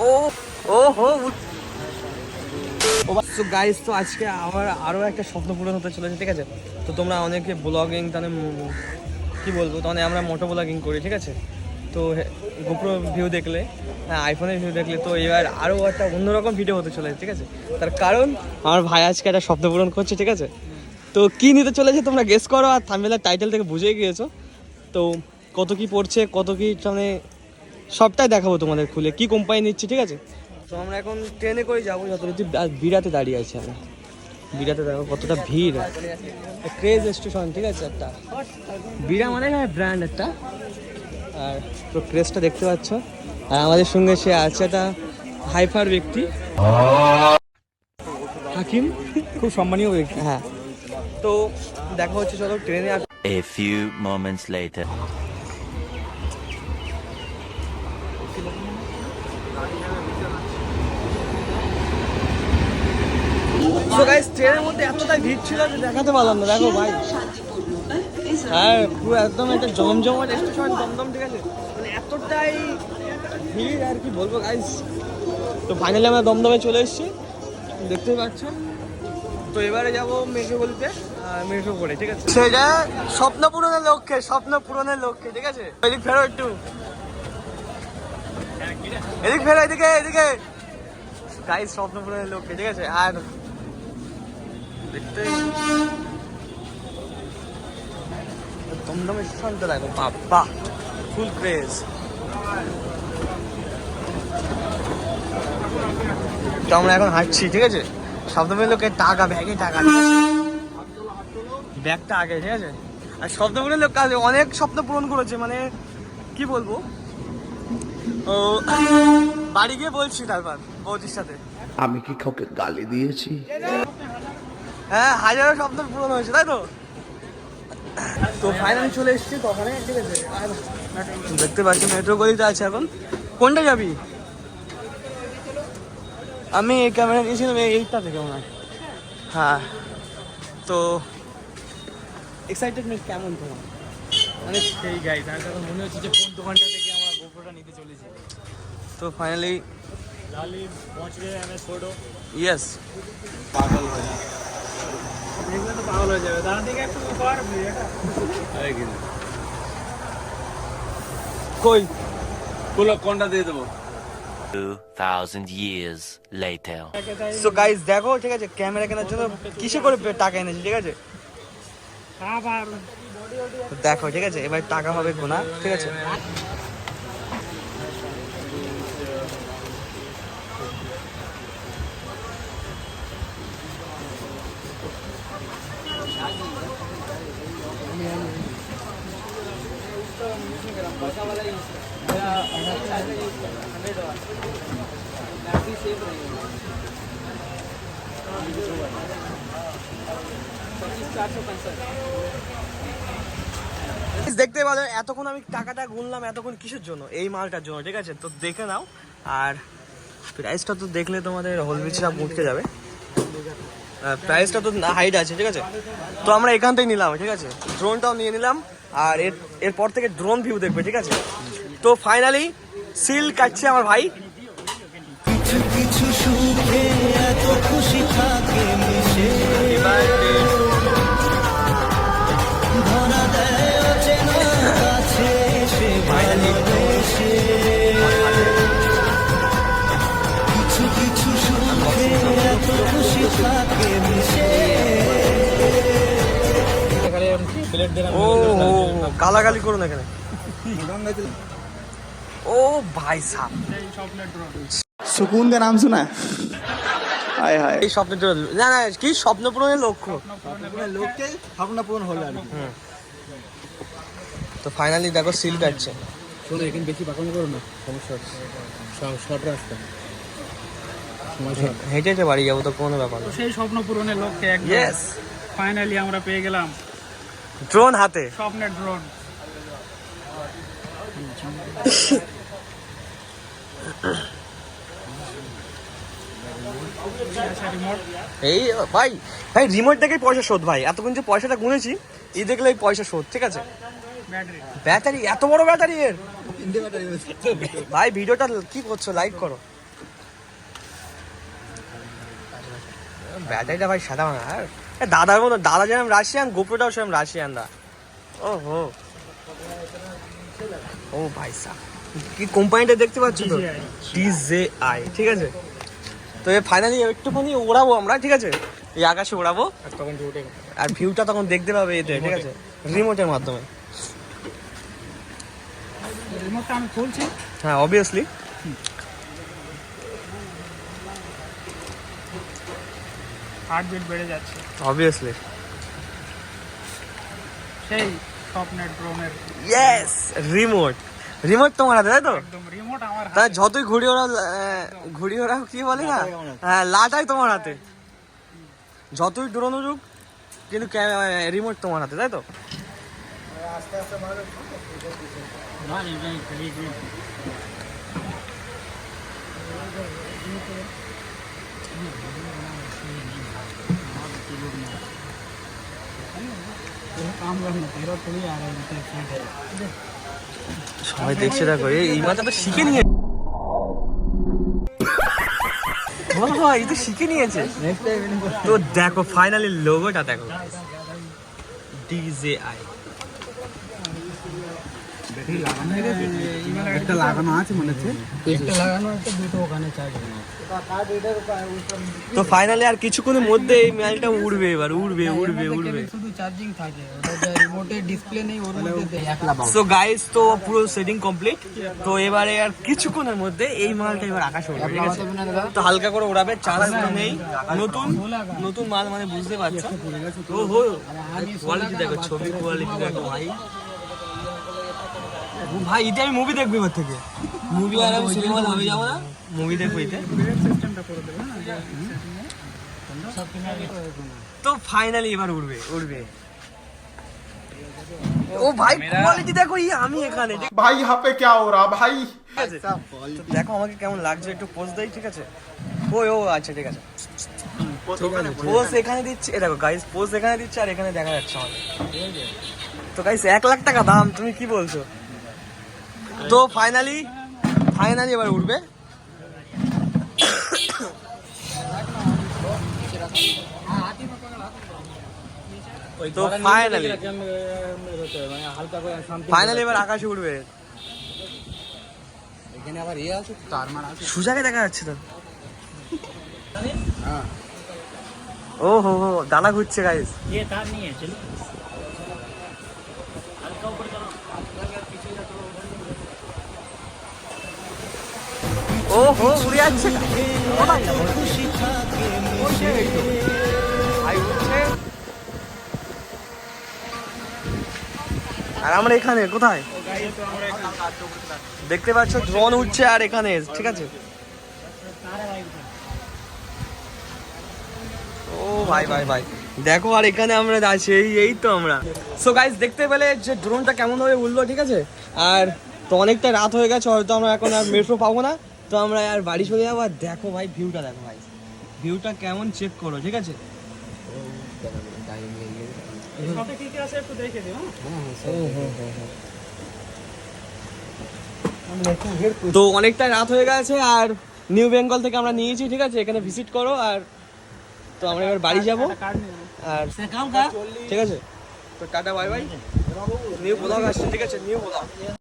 ও ও হো তো গাইস, তো আজকে আমার আরও একটা স্বপ্ন পূরণ হতে চলেছে, ঠিক আছে? তো তোমরা অনেকে ব্লগিং তাহলে কী বলবো, তাহলে আমরা মোটো ব্লগিং করি, ঠিক আছে? তো গোপ্রো ভিউ দেখলে, হ্যাঁ আইফোনের ভিউ দেখলে, তো এবার আরও একটা অন্যরকম ভিডিও হতে চলেছে, ঠিক আছে? তার কারণ আমার ভাই আজকে একটা স্বপ্ন পূরণ করছে, ঠিক আছে? তো কী নিতে চলেছে তোমরা গেস করো, আর থাম্বনেলের টাইটেল থেকে বুঝেই গিয়েছো। তো কত কি পড়ছে, কত কি মানে সবটাই দেখাবো তোমাদের খুলে, কি কোম্পানি নিচ্ছে, ঠিক আছে? তো আমরা এখন ট্রেনে করে যাবো যতটুকু। বিরাতে দাঁড়িয়ে আছি আমি, বিরাতে দেখো কতটা ভিড়, ক্রেজ স্টেশন, ঠিক আছে? একটা বিরা মানে ব্র্যান্ড একটা, আর পুরো ক্রেজটা দেখতে পাচ্ছ। আর আমাদের সঙ্গে সে আছে একটা হাইফার ব্যক্তি, হাকিম, খুব সম্মানীয় ব্যক্তি। হ্যাঁ, তো দেখা হচ্ছে, চলো ট্রেনে। A few moments later. তো গাইস, ট্রেনের মধ্যে এতটা ভিড় ছিল যে দেখাতে পারলাম না, দেখো ভাই। হ্যাঁ, পুরো একদম একটা জমজমাট স্টেশন, দমদম, ঠিক আছে? মানে এতটাই ভিড়, আর কি বলবো গাইস। তো ফাইনালি আমরা দমদমে চলে এসেছি, দেখতেই পাচ্ছ। তো এবারে যাবো মেট্রোপলিতে, মেট্রো করে, ঠিক আছে? সেটা স্বপ্ন পূরণের লক্ষ্যে, স্বপ্ন পূরণের লক্ষ্যে, ঠিক আছে? এদিক ফেরো একটু, এদিক ফেরো, এদিকে এদিকে গাইস, স্বপ্ন পূরণের লক্ষ্যে, ঠিক আছে? আর দেখতে দমদম স্টেশনটা দেখো, বাবা ফুল ক্রেজ। তো আমরা এখন হাঁটছি, ঠিক আছে? শব্দমের লোকের টাকা, ব্যাগে টাকা, ঠিক আছে? ব্যাগটা আগে, ঠিক আছে? আর শব্দমের লোক কাজে অনেক স্বপ্ন পূরণ করেছে, মানে কি বলবো। ও বাড়ি গিয়ে বলছি তারপর বৌদির সাথে। আমি কি কাউকে গালি দিয়েছি? হ্যাঁ, হাজারো স্বপ্ন পূরণ হয়েছে, তাই তো? তো ফাইনালি চলে এসেছি তো ওখানে, ঠিক আছে? আর দেখতে পাচ্ছি মেট্রো গলিতে আছে এখন। কোনটা যাবি? আমি এই ক্যামেরা নিয়েছিলাম এইটা থেকে মনে হয়। হ্যাঁ, তো এক্সাইটেডমেন্ট কেমন তোমার? মানে সেই গাইস, আমার কাছে মনে হচ্ছে যে কোন দোকানটা থেকে আমরা গোপ্রোটা নিতে চলেছি। তো ফাইনালি লালি পৌঁছ গए एमएस फोटो। ইয়েস। পাগল হয়ে যাবে, দেখলে তো পাগল হয়ে যাবে। দাঁড়া থেকে একটু উপর আরে কি কই বলো কোনটা দিয়ে দেবো। 2000 years later. সো গাইস দেখো, ঠিক আছে? ক্যামেরা কেনার জন্য কিসে করে টাকা এনেছি, ঠিক আছে? তো দেখো, ঠিক আছে? এবার টাকা হবে গোনা, ঠিক আছে? দেখতে পারো এতক্ষণ আমি টাকাটা গুনলাম, এতক্ষণ কিসের জন্য? এই মালটার জন্য, ঠিক আছে? তো দেখে নাও। আর প্রাইসটা তো দেখলে তোমাদের হলবিচিরা মুটকে যাবে। প্রাইসটা তো হাইড আছে, ঠিক আছে? তো আমরা এখান থেকে নিলাম, ঠিক আছে? ড্রোনটাও নিয়ে নিলাম, আর এরপর থেকে ড্রোন ভিউ দেখবে, ঠিক আছে? তো ফাইনালি সিল কাটছে আমার ভাই। কিছু কিছু সুখে এত খুশি থাকে মিশে, ধরা দেয় অচেনা কাছে সে ভালোবেসে। কিছু কিছু সুখে এত খুশি থাকে মিশে। ও গালাগালি করুন এখানে। ও ভাই সাহ, सुकून का नाम सुना है? हाय हाय। এই স্বপ্নের জন্য না না, কি স্বপ্ন পূরণের লক্ষ্য, লোককে ভাবনা পূরণ হলো আর কি। তো ফাইনালি দেখো সিল কাটছে। শোনো, এখানে বেশি পাকানো করো না, সমস্যা হচ্ছে। শর্ট রাস্তা, হেঁটে হেঁটে বাড়ি যাবো, তো কোনো ব্যাপার না। সেই স্বপ্ন পূরণের লক্ষ্যে একদম ইয়েস, ফাইনালি আমরা পেয়ে গেলাম ড্রোন হাতে। স্বপ্নের ড্রোন। এই ভাই ভাই রিমোট দেখেই পয়সা শোধ ভাই, এতক্ষণ যে পয়সাটা গুনেছি এই দেখলে এই পয়সা শোধ, ঠিক আছে? ব্যাটারি ব্যাটারি এত বড় ব্যাটারি এর ভাই ভিডিওটা কি করছো লাইক করো ব্যাটারিটা ভাই সাদা না আর দাদার মতো দাদা যেরকম রাশিয়ান গোপ্রোটাও সেরকম রাশিয়ান দা ও হো ও ভাই সাহ কি কোম্পানিটা দেখতে পাচ্ছ তো DJI ঠিক আছে তো এ ফাইনালি একটুখানি ওড়াবো আমরা ঠিক আছে এই আকাশে ওড়াবো আর ভিউটা তখন দেখতে পাবে এতে ঠিক আছে রিমোটের মাধ্যমে রিমোটটা আমি খুলছি হ্যাঁ অবভিয়াসলি হার্টবিট বেড়ে যাচ্ছে অবভিয়াসলি সেই স্বপ্নের ড্রোনের ইয়েস রিমোট রিমোট তোমার হাতে তাই তো একদম রিমোট আমার তা যতই ঘুড়ি ওরা কি বলে না হ্যাঁ লাটাই তোমার হাতে যতই ড্রোন উড়ুক কিন্তু রিমোট তোমার হাতে তাই তো काम करना तेरा थोड़ी आ रहा है সবাই দেখছে দেখো এই মাথা তো শিখে নিয়ে বলো ভাই এই তো শিখে নিয়েছে তো দেখো ফাইনালি লোগোটা দেখো DJI একটা লাগানো আছে মনে হচ্ছে একটা লাগানো একটা দুটো ওখানে চার্জ তো ফাইনালি আর কিছুক্ষণের মধ্যে এই মালটা উড়বে এবার উড়বে উড়বে উড়বে শুধু চার্জিং থাকে ওটা যে রিমোটের ডিসপ্লে নেই ওর মধ্যে একলা সো গাইস তো পুরো সেটিং কমপ্লিট তো এবারে আর কিছুক্ষণের মধ্যে এই মালটা এবার আকাশে উড়বে ঠিক আছে তো হালকা করে ওড়াবে চার্জ নেই নতুন নতুন মাল মানে বুঝতে পারছো ও হো কোয়ালিটি দেখো ছবি কোয়ালিটি দেখো ভাই ভাই এটা আমি মুভি দেখবো এবার থেকে মুভি আর আমি সিনেমা হলে যাবো না মুভি দেখবো এতে সিস্টেমটা করে দেবে না সব কিনারে তো ফাইনালি এবার উড়বে উড়বে ও ভাই কোয়ালিটি দেখো এই আমি এখানে ঠিক भाई यहाँ पे क्या हो रहा भाई আছে তো দেখো আমাকে কেমন লাগছে একটু পোজ দেই ঠিক আছে ও আচ্ছা ঠিক আছে পোজ এখানে দিচ্ছে এ দেখো গাইস পোজ এখানে দিচ্ছে আর এখানে দেখা যাচ্ছে আমাদের তো গাইস 1 লাখ টাকা দাম তুমি কি বলছো তো ফাইনালি এবার উঠবে তো ফাইনালি এবার আকাশে উঠবে এখানে আবার ইয়ে আছে তার মারা আছে সুজাকে দেখা যাচ্ছে তো ও হো ডানা ঘুরছে গাইস ये तार नहीं है चलो ও হো উড়ে যাচ্ছে কোথায় ভাই উঠছে আর আমরা এখানে কোথায় দেখতে পাচ্ছ ড্রোন উঠছে আর এখানে ঠিক আছে ও ভাই ভাই ভাই দেখো আর এখানে আমরা আছি এই তো আমরা সো গাইস দেখতে পেলে যে ড্রোনটা কেমন ভাবে উড়লো ঠিক আছে আর তো অনেকটা রাত হয়ে গেছে হয়তো আমরা এখন আর মেট্রো পাবো না তো আমরা আর বাড়ি চলে যাবো আর দেখো ভাই ভিউটা দেখো ভাই ভিউটা কেমন চেক করো ঠিক আছে সাথে কি কি আছে একটু দেখে দিও তো অনেকটা রাত হয়ে গেছে আর নিউ বেঙ্গল থেকে আমরা নিয়েছি ঠিক আছে এখানে ভিজিট করো আর তো আমরা এবার বাড়ি যাবো কার্ড নিয়ে আর ঠিক আছে তো tata bye bye new blog আসছে ঠিক আছে নিউ ব্লগ